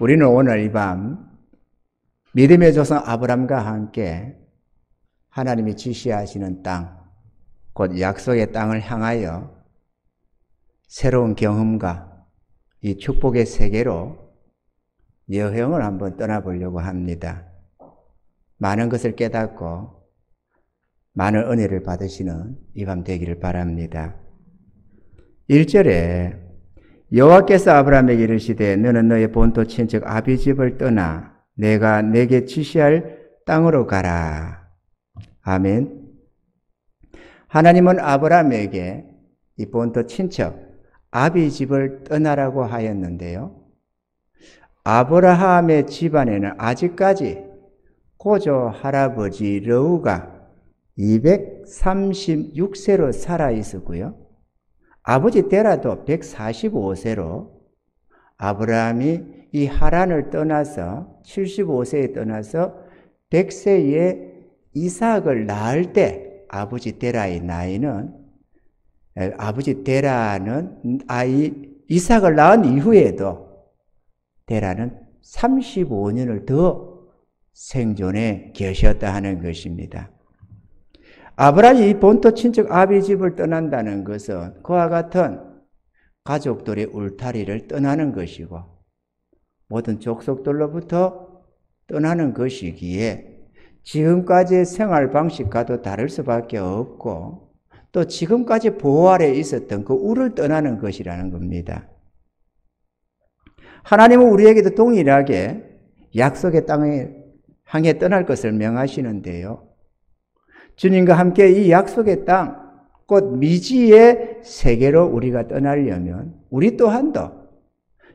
우리는 오늘 이 밤 믿음의 조상 아브라함과 함께 하나님이 지시하시는 땅, 곧 약속의 땅을 향하여 새로운 경험과 이 축복의 세계로 여행을 한번 떠나보려고 합니다. 많은 것을 깨닫고 많은 은혜를 받으시는 이 밤 되기를 바랍니다. 1절에 여호와께서 아브라함에게 이르시되 너는 너의 본토 친척 아비집을 떠나 내가 내게 지시할 땅으로 가라. 아멘. 하나님은 아브라함에게 이 본토 친척 아비집을 떠나라고 하였는데요. 아브라함의 집안에는 아직까지 고조 할아버지 르우가 236세로 살아 있었고요. 아버지 데라도 145세로 아브라함이 이 하란을 떠나서 75세에 떠나서 100세에 이삭을 낳을 때 아버지 데라의 나이는 아버지 데라는 이삭을 낳은 이후에도 데라는 35년을 더 생존해 계셨다 하는 것입니다. 아브라함이 이 본토 친척 아비집을 떠난다는 것은 그와 같은 가족들의 울타리를 떠나는 것이고 모든 족속들로부터 떠나는 것이기에 지금까지의 생활 방식과도 다를 수밖에 없고 또 지금까지 보호 아래 있었던 그 우를 떠나는 것이라는 겁니다. 하나님은 우리에게도 동일하게 약속의 땅에 향해 떠날 것을 명하시는데요. 주님과 함께 이 약속의 땅, 곧 미지의 세계로 우리가 떠나려면 우리 또한도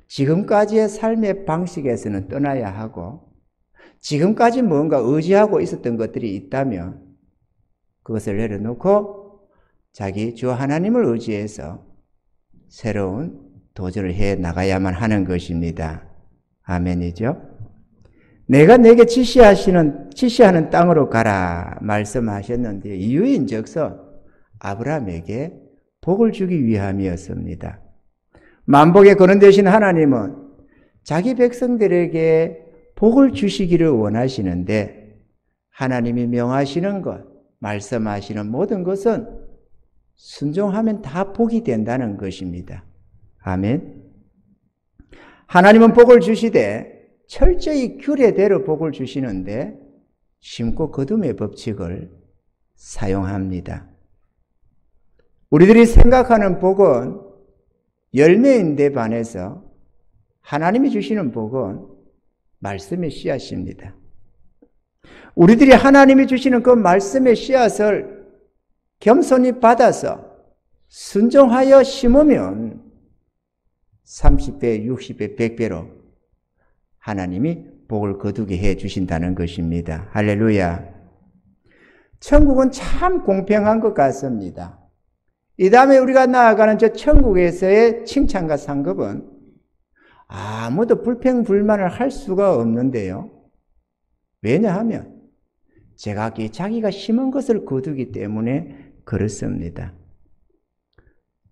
지금까지의 삶의 방식에서는 떠나야 하고 지금까지 뭔가 의지하고 있었던 것들이 있다면 그것을 내려놓고 자기 주 하나님을 의지해서 새로운 도전을 해 나가야만 하는 것입니다. 아멘이죠? 내가 내게 지시하는 땅으로 가라 말씀하셨는데 이유인즉슨 아브라함에게 복을 주기 위함이었습니다. 만복의 근원 되신 하나님은 자기 백성들에게 복을 주시기를 원하시는데 하나님이 명하시는 것, 말씀하시는 모든 것은 순종하면 다 복이 된다는 것입니다. 아멘. 하나님은 복을 주시되 철저히 규례대로 복을 주시는데 심고 거둠의 법칙을 사용합니다. 우리들이 생각하는 복은 열매인데 반해서 하나님이 주시는 복은 말씀의 씨앗입니다. 우리들이 하나님이 주시는 그 말씀의 씨앗을 겸손히 받아서 순종하여 심으면 30배, 60배, 100배로 하나님이 복을 거두게 해 주신다는 것입니다. 할렐루야. 천국은 참 공평한 것 같습니다. 이 다음에 우리가 나아가는 저 천국에서의 칭찬과 상급은 아무도 불평불만을 할 수가 없는데요. 왜냐하면 제각기 자기가 심은 것을 거두기 때문에 그렇습니다.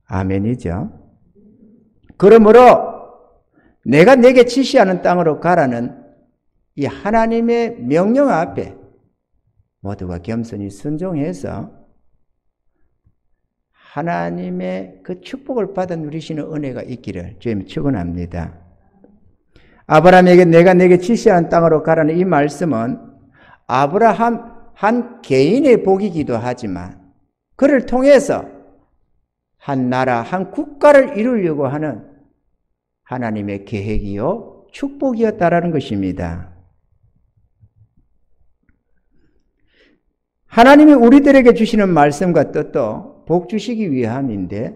아멘이죠. 그러므로 내가 내게 지시하는 땅으로 가라는 이 하나님의 명령 앞에 모두가 겸손히 순종해서 하나님의 그 축복을 받아 누리시는 은혜가 있기를 주님 축원합니다. 아브라함에게 내가 내게 지시하는 땅으로 가라는 이 말씀은 아브라함 한 개인의 복이기도 하지만 그를 통해서 한 나라, 한 국가를 이루려고 하는 하나님의 계획이요 축복이었다라는 것입니다. 하나님이 우리들에게 주시는 말씀과 뜻도 복 주시기 위함인데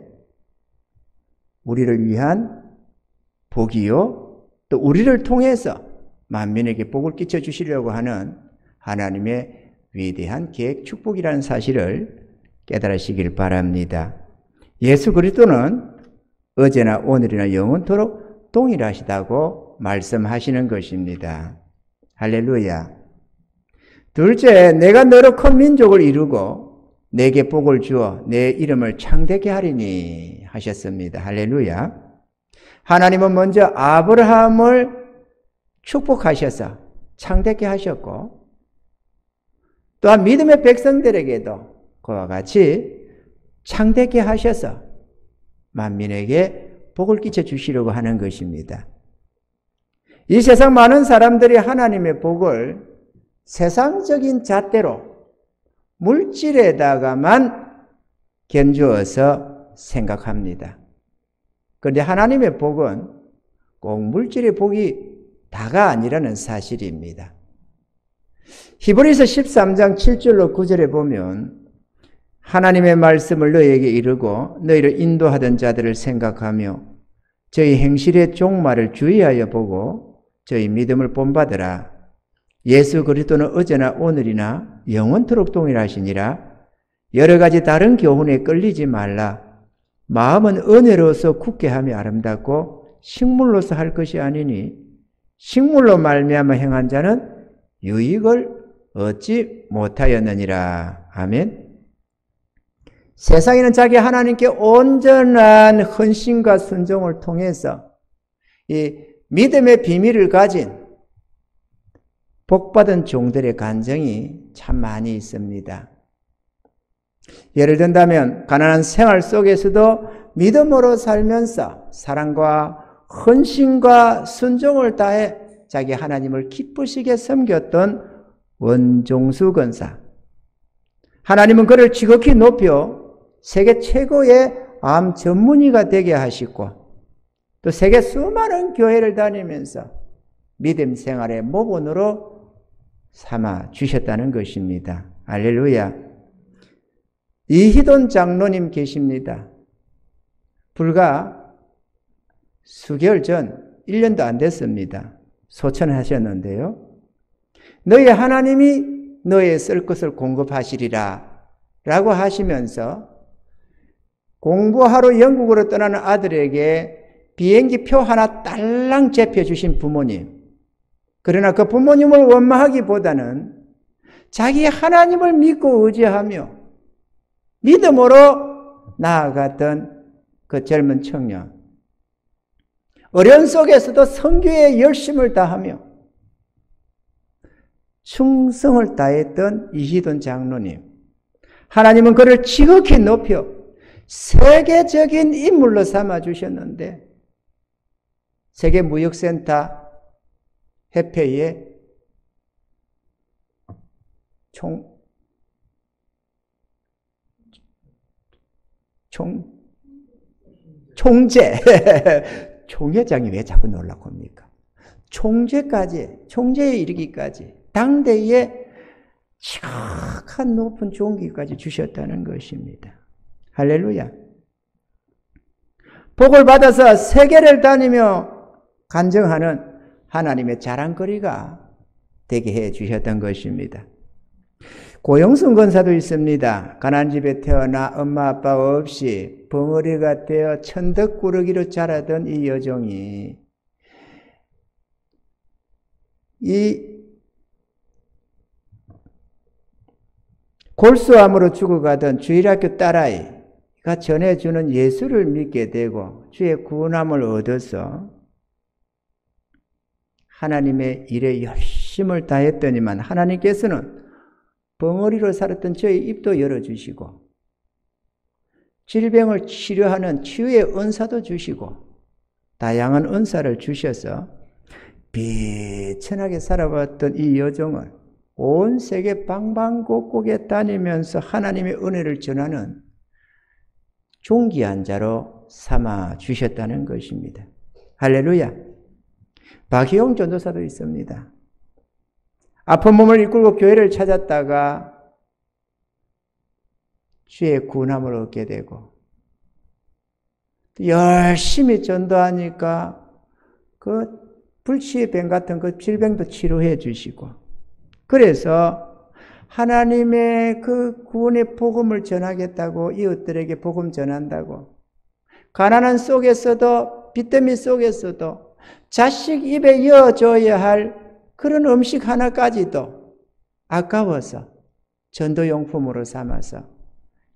우리를 위한 복이요 또 우리를 통해서 만민에게 복을 끼쳐 주시려고 하는 하나님의 위대한 계획 축복이라는 사실을 깨달으시길 바랍니다. 예수 그리스도는 어제나 오늘이나 영원토록 동일하시다고 말씀하시는 것입니다. 할렐루야. 둘째, 내가 너로 큰 민족을 이루고 내게 복을 주어 내 이름을 창대케 하리니 하셨습니다. 할렐루야. 하나님은 먼저 아브라함을 축복하셔서 창대케 하셨고, 또한 믿음의 백성들에게도 그와 같이 창대케 하셔서 만민에게 복을 끼쳐 주시려고 하는 것입니다. 이 세상 많은 사람들이 하나님의 복을 세상적인 잣대로 물질에다가만 견주어서 생각합니다. 그런데 하나님의 복은 꼭 물질의 복이 다가 아니라는 사실입니다. 히브리서 13장 7절로 9절에 보면 하나님의 말씀을 너희에게 이르고 너희를 인도하던 자들을 생각하며 저희 행실의 종말을 주의하여 보고 저희 믿음을 본받으라. 예수 그리스도는 어제나 오늘이나 영원토록 동일하시니라. 여러 가지 다른 교훈에 끌리지 말라. 마음은 은혜로서 굳게 하며 아름답고 식물로서 할 것이 아니니 식물로 말미암아 행한 자는 유익을 얻지 못하였느니라. 아멘. 세상에는 자기 하나님께 온전한 헌신과 순종을 통해서 이 믿음의 비밀을 가진 복받은 종들의 간증이 참 많이 있습니다. 예를 든다면 가난한 생활 속에서도 믿음으로 살면서 사랑과 헌신과 순종을 다해 자기 하나님을 기쁘시게 섬겼던 원종수 권사. 하나님은 그를 지극히 높여 세계 최고의 암 전문의가 되게 하시고 또 세계 수많은 교회를 다니면서 믿음 생활의 모본으로 삼아 주셨다는 것입니다. 할렐루야. 이희돈 장로님 계십니다. 불과 수개월 전, 1년도 안 됐습니다. 소천하셨는데요. 너희 하나님이 너의 쓸 것을 공급하시리라 라고 하시면서 공부하러 영국으로 떠나는 아들에게 비행기 표 하나 딸랑 제펴주신 부모님. 그러나 그 부모님을 원망하기보다는 자기 하나님을 믿고 의지하며 믿음으로 나아갔던 그 젊은 청년. 어려운 속에서도 선교에 열심을 다하며 충성을 다했던 이희돈 장로님. 하나님은 그를 지극히 높여 세계적인 인물로 삼아주셨는데 세계무역센터 협회의 총회장이 왜 자꾸 놀라고 합니까? 총재에 이르기까지 당대의 지극한 높은 종기까지 주셨다는 것입니다. 할렐루야. 복을 받아서 세계를 다니며 간증하는 하나님의 자랑거리가 되게 해 주셨던 것입니다. 고영순 권사도 있습니다. 가난한 집에 태어나 엄마 아빠 없이 벙어리가 되어 천덕꾸러기로 자라던 이 여종이 이 골수암으로 죽어가던 주일학교 딸아이가 전해주는 예수를 믿게 되고 주의 구원함을 얻어서 하나님의 일에 열심을 다했더니만 하나님께서는 벙어리로 살았던 저의 입도 열어주시고 질병을 치료하는 치유의 은사도 주시고 다양한 은사를 주셔서 비천하게 살아왔던 이 여종을 온 세계 방방곡곡에 다니면서 하나님의 은혜를 전하는 존귀한 자로 삼아 주셨다는 것입니다. 할렐루야. 박희용 전도사도 있습니다. 아픈 몸을 이끌고 교회를 찾았다가 주의 구원함을 얻게 되고 열심히 전도하니까 그 불치의 병 같은 그 질병도 치료해 주시고 그래서 하나님의 그 구원의 복음을 전하겠다고 이웃들에게 복음 전한다고 가난한 속에서도 빚더미 속에서도 자식 입에 이어줘야 할 그런 음식 하나까지도 아까워서 전도용품으로 삼아서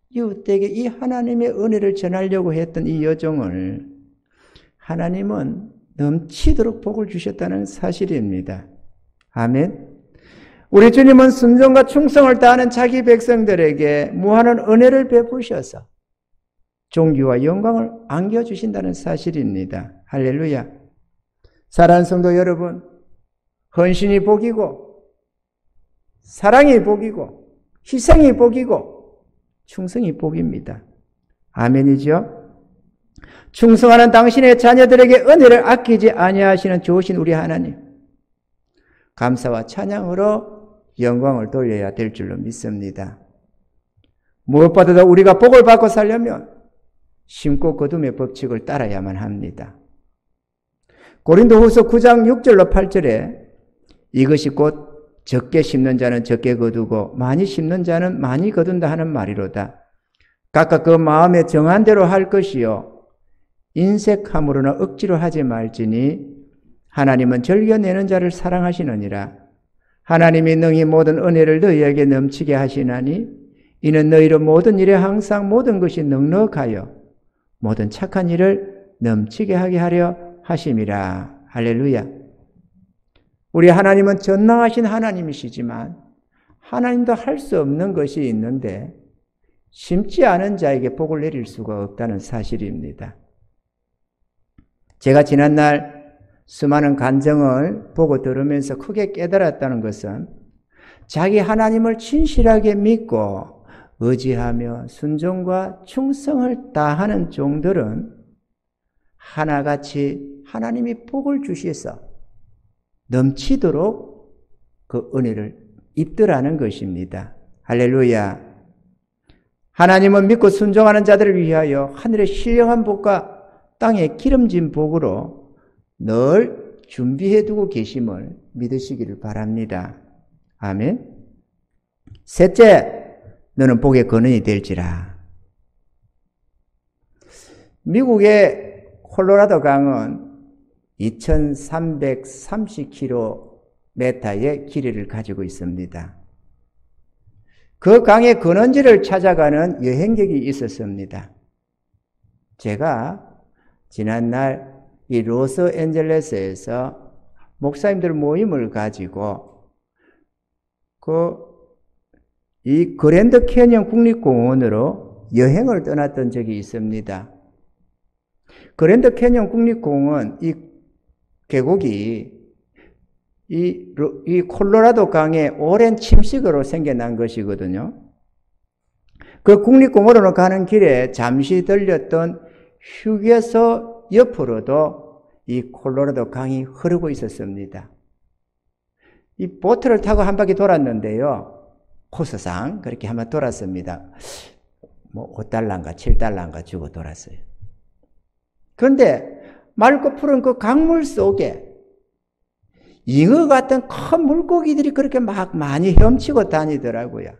이웃에게 이 하나님의 은혜를 전하려고 했던 이 여종을 하나님은 넘치도록 복을 주셨다는 사실입니다. 아멘. 우리 주님은 순종과 충성을 다하는 자기 백성들에게 무한한 은혜를 베푸셔서 존귀와 영광을 안겨주신다는 사실입니다. 할렐루야. 사랑하는 성도 여러분, 헌신이 복이고 사랑이 복이고 희생이 복이고 충성이 복입니다. 아멘이죠? 충성하는 당신의 자녀들에게 은혜를 아끼지 아니하시는 좋으신 우리 하나님, 감사와 찬양으로 영광을 돌려야 될 줄로 믿습니다. 무엇보다도 우리가 복을 받고 살려면 심고 거둠의 법칙을 따라야만 합니다. 고린도후서 9장 6절로 8절에 이것이 곧 적게 심는 자는 적게 거두고 많이 심는 자는 많이 거둔다 하는 말이로다. 각각 그 마음에 정한 대로 할 것이요 인색함으로나 억지로 하지 말지니 하나님은 즐겨내는 자를 사랑하시느니라. 하나님이 능히 모든 은혜를 너희에게 넘치게 하시나니 이는 너희로 모든 일에 항상 모든 것이 넉넉하여 모든 착한 일을 넘치게 하게 하려 하심이라. 할렐루야. 우리 하나님은 전능하신 하나님이시지만 하나님도 할 수 없는 것이 있는데 심지 않은 자에게 복을 내릴 수가 없다는 사실입니다. 제가 지난날 수많은 간증을 보고 들으면서 크게 깨달았다는 것은 자기 하나님을 진실하게 믿고 의지하며 순종과 충성을 다하는 종들은 하나같이 하나님이 복을 주셔서 넘치도록 그 은혜를 입더라는 것입니다. 할렐루야. 하나님은 믿고 순종하는 자들을 위하여 하늘의 신령한 복과 땅의 기름진 복으로 늘 준비해 두고 계심을 믿으시기를 바랍니다. 아멘. 셋째, 너는 복의 근원이 될지라. 미국의 콜로라도 강은 2330km의 길이를 가지고 있습니다. 그 강의 근원지를 찾아가는 여행객이 있었습니다. 제가 지난날 이 로스앤젤레스에서 목사님들 모임을 가지고 이 그랜드 캐니언 국립공원으로 여행을 떠났던 적이 있습니다. 그랜드 캐니언 국립공원 이 계곡이 이 콜로라도 강의 오랜 침식으로 생겨난 것이거든요. 그 국립공원으로 가는 길에 잠시 들렸던 휴게소 옆으로도 이 콜로라도 강이 흐르고 있었습니다. 이 보트를 타고 한 바퀴 돌았는데요. 코스상 그렇게 한번 돌았습니다. 뭐 5달러인가 7달러인가 주고 돌았어요. 그런데 맑고 푸른 그 강물 속에 잉어 같은 큰 물고기들이 그렇게 막 많이 헤엄치고 다니더라고요.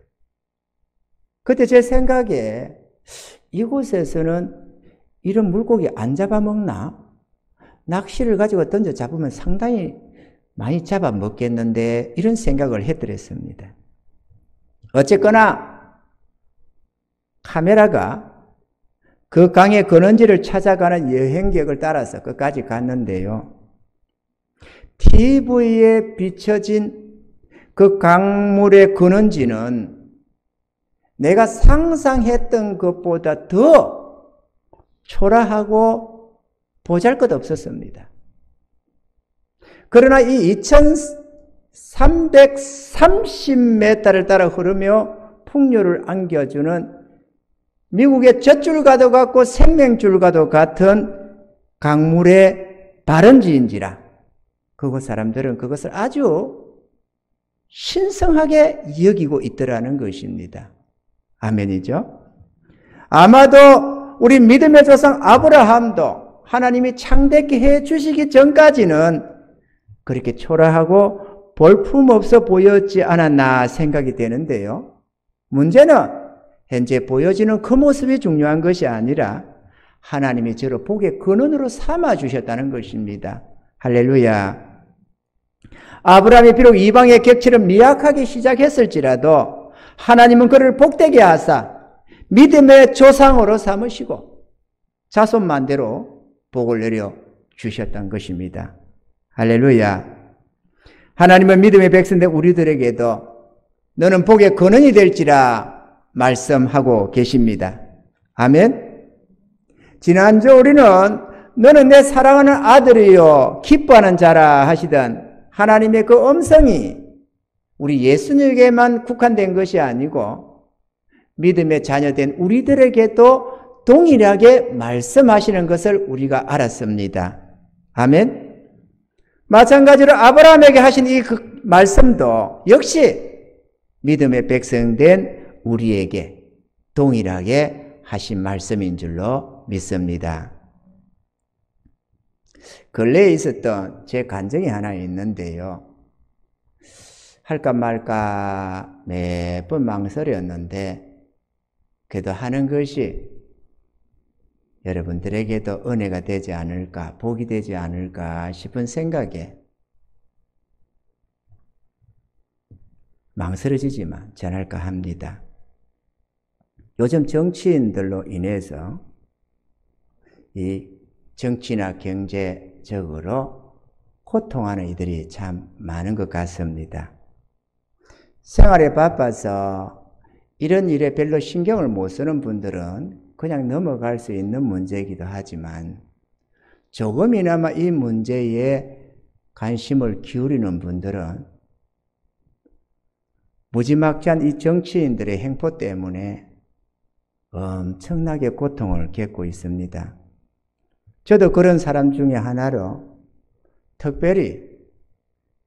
그때 제 생각에 이곳에서는 이런 물고기 안 잡아먹나? 낚시를 가지고 던져 잡으면 상당히 많이 잡아먹겠는데 이런 생각을 했더랬습니다. 어쨌거나 카메라가 그 강의 근원지를 찾아가는 여행객을 따라서 끝까지 갔는데요. TV에 비춰진 그 강물의 근원지는 내가 상상했던 것보다 더 초라하고 보잘것없었습니다. 그러나 이 2330m를 따라 흐르며 풍요를 안겨주는 미국의 젖줄과도 같고 생명줄과도 같은 강물의 발원지인지라 그곳 사람들은 그것을 아주 신성하게 여기고 있더라는 것입니다. 아멘이죠? 아마도 우리 믿음의 조상 아브라함도 하나님이 창대케 해 주시기 전까지는 그렇게 초라하고 볼품없어 보였지 않았나 생각이 되는데요. 문제는 현재 보여지는 그 모습이 중요한 것이 아니라 하나님이 저를 복의 근원으로 삼아 주셨다는 것입니다. 할렐루야. 아브라함이 비록 이방의 객치를 미약하게 시작했을지라도 하나님은 그를 복되게 하사 믿음의 조상으로 삼으시고 자손만대로 복을 내려 주셨던 것입니다. 할렐루야. 하나님은 믿음의 백성들 우리들에게도 너는 복의 근원이 될지라 말씀하고 계십니다. 아멘. 지난주 우리는 너는 내 사랑하는 아들이요 기뻐하는 자라 하시던 하나님의 그 음성이 우리 예수님에게만 국한된 것이 아니고 믿음의 자녀된 우리들에게도 동일하게 말씀하시는 것을 우리가 알았습니다. 아멘. 마찬가지로 아브라함에게 하신 이 그 말씀도 역시 믿음의 백성된 우리에게 동일하게 하신 말씀인 줄로 믿습니다. 근래에 있었던 제 간증이 하나 있는데요. 할까 말까 매번 망설였는데 그래도 하는 것이 여러분들에게도 은혜가 되지 않을까, 복이 되지 않을까 싶은 생각에 망설여지지만 전할까 합니다. 요즘 정치인들로 인해서 이 정치나 경제적으로 고통하는 이들이 참 많은 것 같습니다. 생활에 바빠서 이런 일에 별로 신경을 못 쓰는 분들은 그냥 넘어갈 수 있는 문제이기도 하지만 조금이나마 이 문제에 관심을 기울이는 분들은 무지막지한 이 정치인들의 행포 때문에 엄청나게 고통을 겪고 있습니다. 저도 그런 사람 중에 하나로 특별히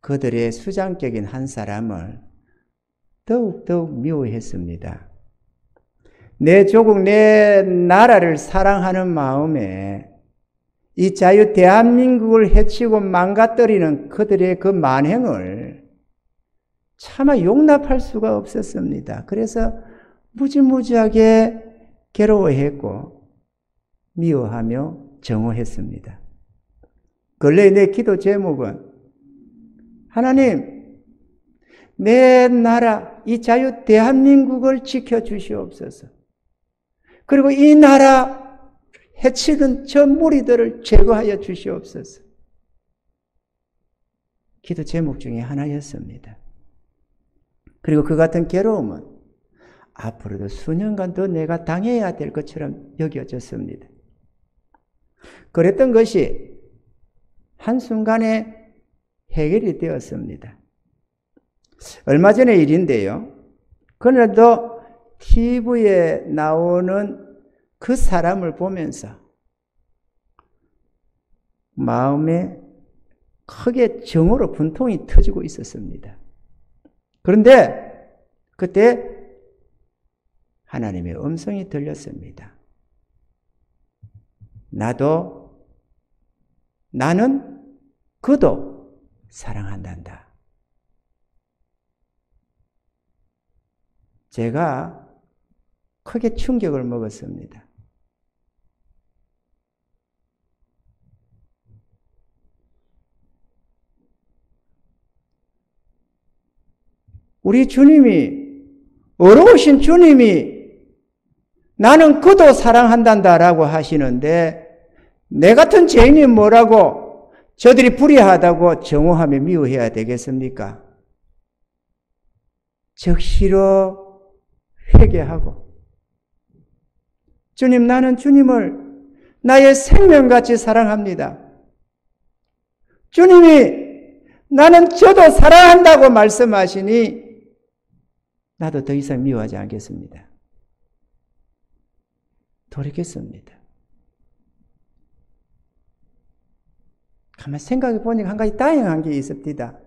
그들의 수장격인 한 사람을 더욱더욱 미워했습니다. 내 조국, 내 나라를 사랑하는 마음에 이 자유 대한민국을 해치고 망가뜨리는 그들의 그 만행을 차마 용납할 수가 없었습니다. 그래서 무지무지하게 괴로워했고 미워하며 정오했습니다. 근래 내 기도 제목은 하나님, 내 나라, 이 자유 대한민국을 지켜주시옵소서. 그리고 이 나라 해치는 저 무리들을 제거하여 주시옵소서. 기도 제목 중에 하나였습니다. 그리고 그 같은 괴로움은 앞으로도 수년간도 내가 당해야 될 것처럼 여겨졌습니다. 그랬던 것이 한순간에 해결이 되었습니다. 얼마 전의 일인데요. 그날도 TV에 나오는 그 사람을 보면서 마음에 크게 정으로 분통이 터지고 있었습니다. 그런데 그때 하나님의 음성이 들렸습니다. 나는 그도 사랑한단다. 제가 크게 충격을 먹었습니다. 우리 주님이, 어려우신 주님이 나는 그도 사랑한단다라고 하시는데 내 같은 죄인이 뭐라고 저들이 불의하다고 정오하며 미워해야 되겠습니까? 적시로 회개하고 주님, 나는 주님을 나의 생명같이 사랑합니다. 주님이 나는 저도 사랑한다고 말씀하시니 나도 더 이상 미워하지 않겠습니다. 돌이켰습니다. 가만히 생각해 보니까 한 가지 다양한 게 있습니다.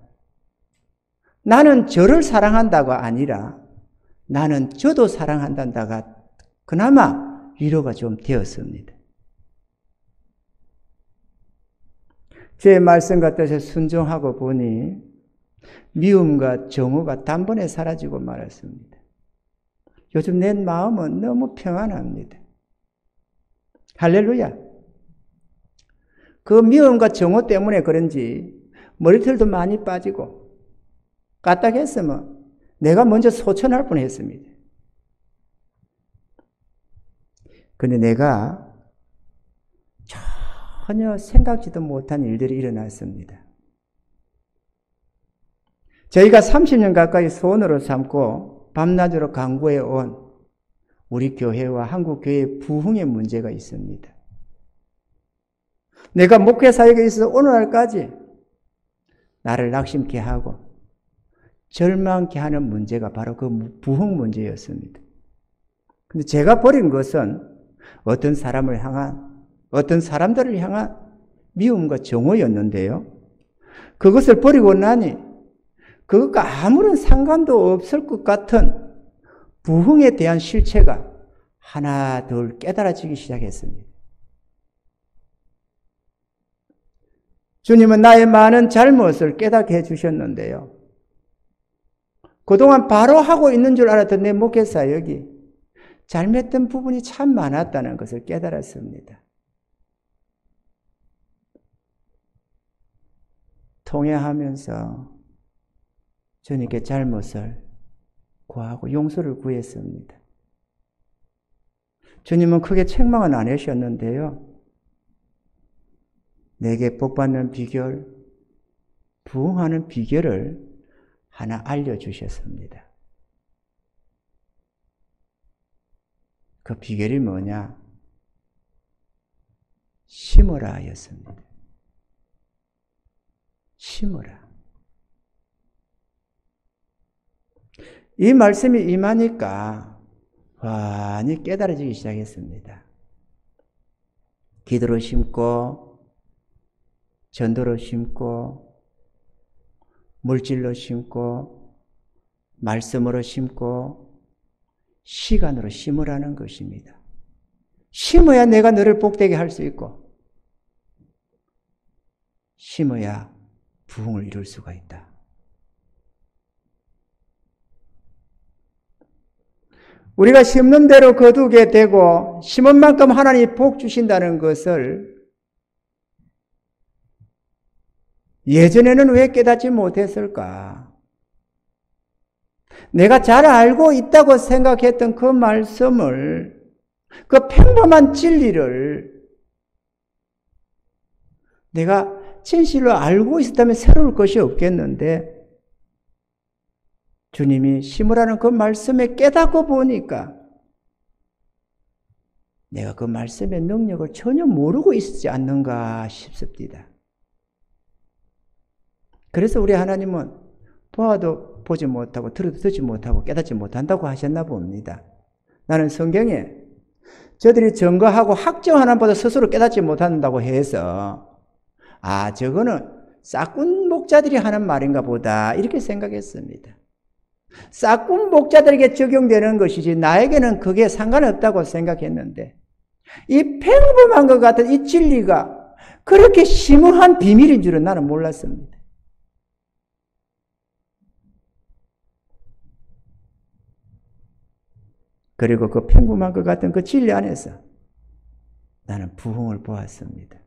나는 저를 사랑한다가 아니라 나는 저도 사랑한다가 그나마 위로가 좀 되었습니다. 제 말씀과 뜻에 순종하고 보니 미움과 정오가 단번에 사라지고 말았습니다. 요즘 내 마음은 너무 평안합니다. 할렐루야. 그 미움과 정오 때문에 그런지 머리털도 많이 빠지고 까딱했으면 내가 먼저 소천할 뻔했습니다. 근데 내가 전혀 생각지도 못한 일들이 일어났습니다. 저희가 30년 가까이 소원으로 삼고 밤낮으로 간구해 온 우리 교회와 한국 교회의 부흥의 문제가 있습니다. 내가 목회 사역에 있어서 오늘날까지 나를 낙심케 하고 절망케 하는 문제가 바로 그 부흥 문제였습니다. 근데 제가 버린 것은 어떤 사람을 향한, 어떤 사람들을 향한 미움과 정오였는데요. 그것을 버리고 나니 그것과 아무런 상관도 없을 것 같은 부흥에 대한 실체가 하나 둘 깨달아지기 시작했습니다. 주님은 나의 많은 잘못을 깨닫게 해주셨는데요. 그동안 바로 하고 있는 줄 알았던 내 목회 사역이 잘못된 부분이 참 많았다는 것을 깨달았습니다. 통회하면서 주님께 잘못을 구하고 용서를 구했습니다. 주님은 크게 책망은 안 하셨는데요. 내게 복받는 비결, 부흥하는 비결을 하나 알려주셨습니다. 그 비결이 뭐냐? 심으라 였습니다. 심으라. 이 말씀이 임하니까 환히 깨달아지기 시작했습니다. 기도로 심고 전도로 심고 물질로 심고 말씀으로 심고 시간으로 심으라는 것입니다. 심어야 내가 너를 복되게 할 수 있고 심어야 부흥을 이룰 수가 있다. 우리가 심는 대로 거두게 되고 심은 만큼 하나님이 복 주신다는 것을 예전에는 왜 깨닫지 못했을까? 내가 잘 알고 있다고 생각했던 그 말씀을, 그 평범한 진리를 내가 진실로 알고 있었다면 새로울 것이 없겠는데 주님이 심으라는 그 말씀에 깨닫고 보니까 내가 그 말씀의 능력을 전혀 모르고 있지 않는가 싶습니다. 그래서 우리 하나님은 보아도 보지 못하고 들어도 듣지 못하고 깨닫지 못한다고 하셨나 봅니다. 나는 성경에 저들이 증거하고 확정하는 보다 스스로 깨닫지 못한다고 해서 저거는 싹군 목자들이 하는 말인가 보다 이렇게 생각했습니다. 싹군 목자들에게 적용되는 것이지 나에게는 그게 상관없다고 생각했는데 이 평범한 것 같은 이 진리가 그렇게 심오한 비밀인 줄은 나는 몰랐습니다. 그리고 그 평범한 것 같은 그 진리 안에서 나는 부흥을 보았습니다.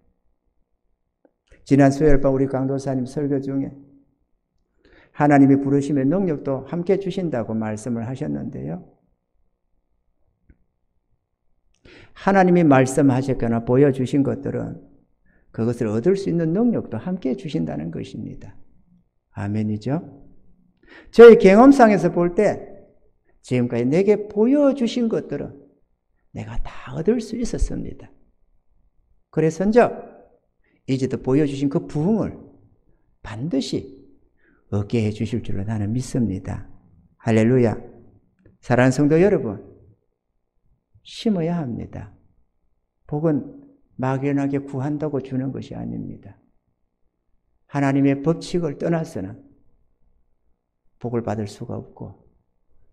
지난 수요일밤 우리 강도사님 설교 중에 하나님이 부르심의 능력도 함께 주신다고 말씀을 하셨는데요. 하나님이 말씀하셨거나 보여주신 것들은 그것을 얻을 수 있는 능력도 함께 주신다는 것입니다. 아멘이죠? 저희 경험상에서 볼 때 지금까지 내게 보여주신 것들은 내가 다 얻을 수 있었습니다. 그래서인저 이제도 보여주신 그 부흥을 반드시 얻게 해주실 줄로 나는 믿습니다. 할렐루야. 사랑하는 성도 여러분, 심어야 합니다. 복은 막연하게 구한다고 주는 것이 아닙니다. 하나님의 법칙을 떠나서는 복을 받을 수가 없고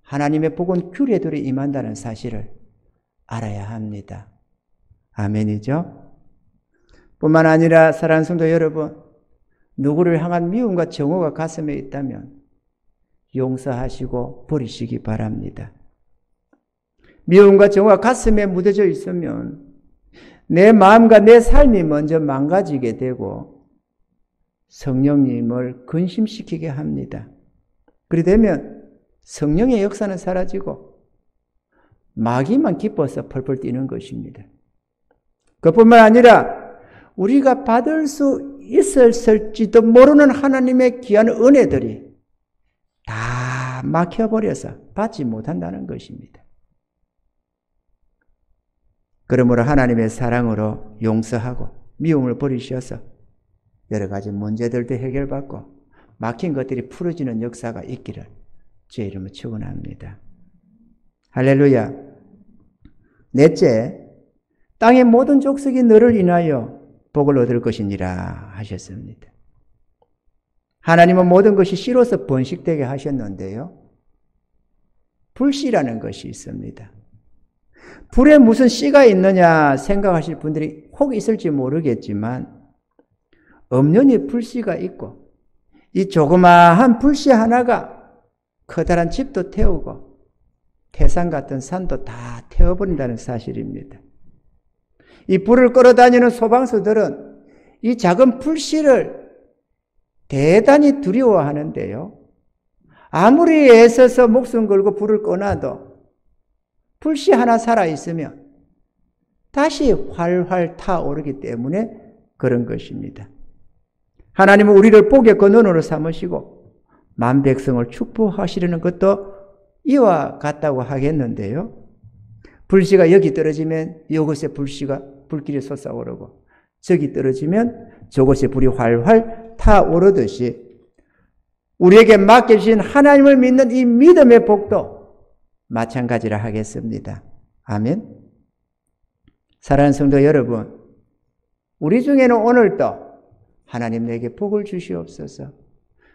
하나님의 복은 규례대로 임한다는 사실을 알아야 합니다. 아멘이죠? 뿐만 아니라 사랑하는 성도 여러분, 누구를 향한 미움과 정오가 가슴에 있다면 용서하시고 버리시기 바랍니다. 미움과 정오가 가슴에 묻어져 있으면 내 마음과 내 삶이 먼저 망가지게 되고 성령님을 근심시키게 합니다. 그리 되면 성령의 역사는 사라지고 마귀만 기뻐서 펄펄 뛰는 것입니다. 그뿐만 아니라 우리가 받을 수 있었을지도 모르는 하나님의 귀한 은혜들이 다 막혀버려서 받지 못한다는 것입니다. 그러므로 하나님의 사랑으로 용서하고 미움을 버리셔서 여러 가지 문제들도 해결받고 막힌 것들이 풀어지는 역사가 있기를 주의 이름으로 축원합니다. 할렐루야. 넷째, 땅의 모든 족속이 너를 인하여 복을 얻을 것이니라 하셨습니다. 하나님은 모든 것이 씨로서 번식되게 하셨는데요. 불씨라는 것이 있습니다. 불에 무슨 씨가 있느냐 생각하실 분들이 혹 있을지 모르겠지만 엄연히 불씨가 있고 이 조그마한 불씨 하나가 커다란 집도 태우고 태산 같은 산도 다 태워버린다는 사실입니다. 이 불을 끌어다니는 소방서들은 이 작은 불씨를 대단히 두려워하는데요. 아무리 애써서 목숨 걸고 불을 꺼놔도 불씨 하나 살아있으면 다시 활활 타오르기 때문에 그런 것입니다. 하나님은 우리를 복의 근원으로 삼으시고 만백성을 축복하시려는 것도 이와 같다고 하겠는데요. 불씨가 여기 떨어지면 이곳에 불길이 솟아오르고 저기 떨어지면 저곳에 불이 활활 타오르듯이 우리에게 맡겨주신 하나님을 믿는 이 믿음의 복도 마찬가지라 하겠습니다. 아멘. 사랑하는 성도 여러분, 우리 중에는 오늘도 하나님 내게 복을 주시옵소서,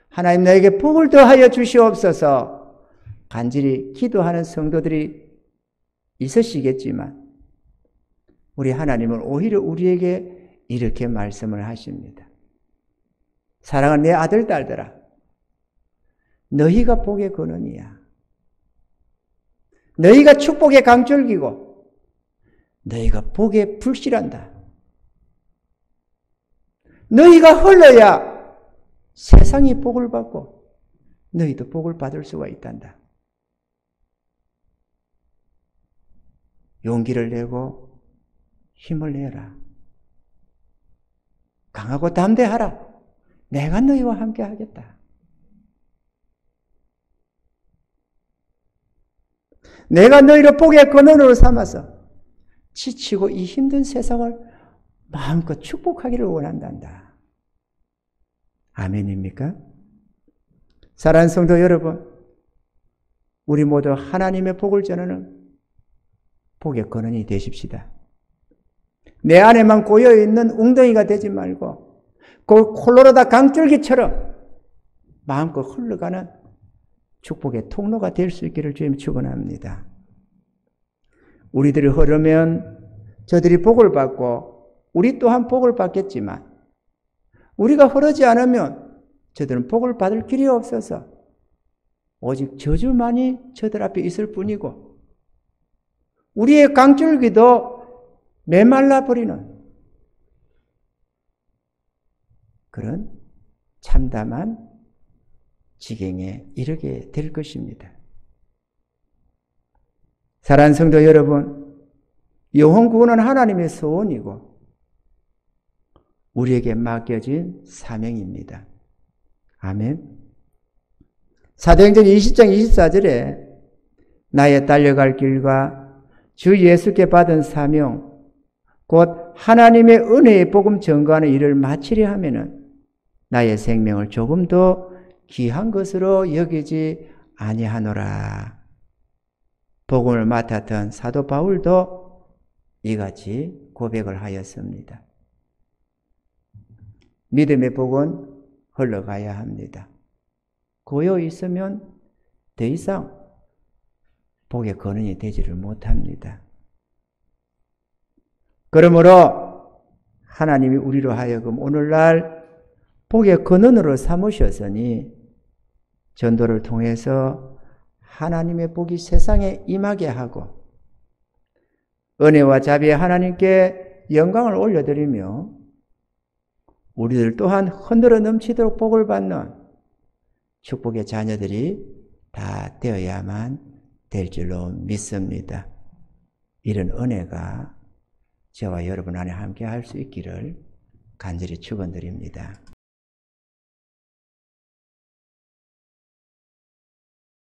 하나님 내게 복을 더하여 주시옵소서 간절히 기도하는 성도들이 있으시겠지만 우리 하나님은 오히려 우리에게 이렇게 말씀을 하십니다. 사랑하는 내 아들, 딸들아, 너희가 복의 근원이야. 너희가 축복의 강줄기고 너희가 복의 불씨란다. 너희가 흘러야 세상이 복을 받고 너희도 복을 받을 수가 있단다. 용기를 내고 힘을 내라. 강하고 담대하라. 내가 너희와 함께 하겠다. 내가 너희를 복의 근원으로 삼아서 지치고 이 힘든 세상을 마음껏 축복하기를 원한단다. 아멘입니까? 사랑하는 성도 여러분, 우리 모두 하나님의 복을 전하는 복의 근원이 되십시다. 내 안에만 고여있는 웅덩이가 되지 말고 그 콜로라도 강줄기처럼 마음껏 흘러가는 축복의 통로가 될 수 있기를 주님 축원합니다. 우리들이 흐르면 저들이 복을 받고 우리 또한 복을 받겠지만 우리가 흐르지 않으면 저들은 복을 받을 길이 없어서 오직 저주만이 저들 앞에 있을 뿐이고 우리의 강줄기도 메말라 버리는 그런 참담한 지경에 이르게 될 것입니다. 사랑하는 성도 여러분, 영혼 구원은 하나님의 소원이고 우리에게 맡겨진 사명입니다. 아멘. 사도행전 20장 24절에 나의 달려갈 길과 주 예수께 받은 사명 곧 하나님의 은혜의 복음 전가하는 일을 마치려 하면은 나의 생명을 조금 더 귀한 것으로 여기지 아니하노라. 복음을 맡았던 사도 바울도 이같이 고백을 하였습니다. 믿음의 복은 흘러가야 합니다. 고여 있으면 더 이상 복의 근원이 되지를 못합니다. 그러므로 하나님이 우리로 하여금 오늘날 복의 근원으로 삼으셨으니 전도를 통해서 하나님의 복이 세상에 임하게 하고 은혜와 자비의 하나님께 영광을 올려드리며 우리들 또한 흔들어 넘치도록 복을 받는 축복의 자녀들이 다 되어야만 될 줄로 믿습니다. 이런 은혜가 저와 여러분 안에 함께 할 수 있기를 간절히 축원드립니다.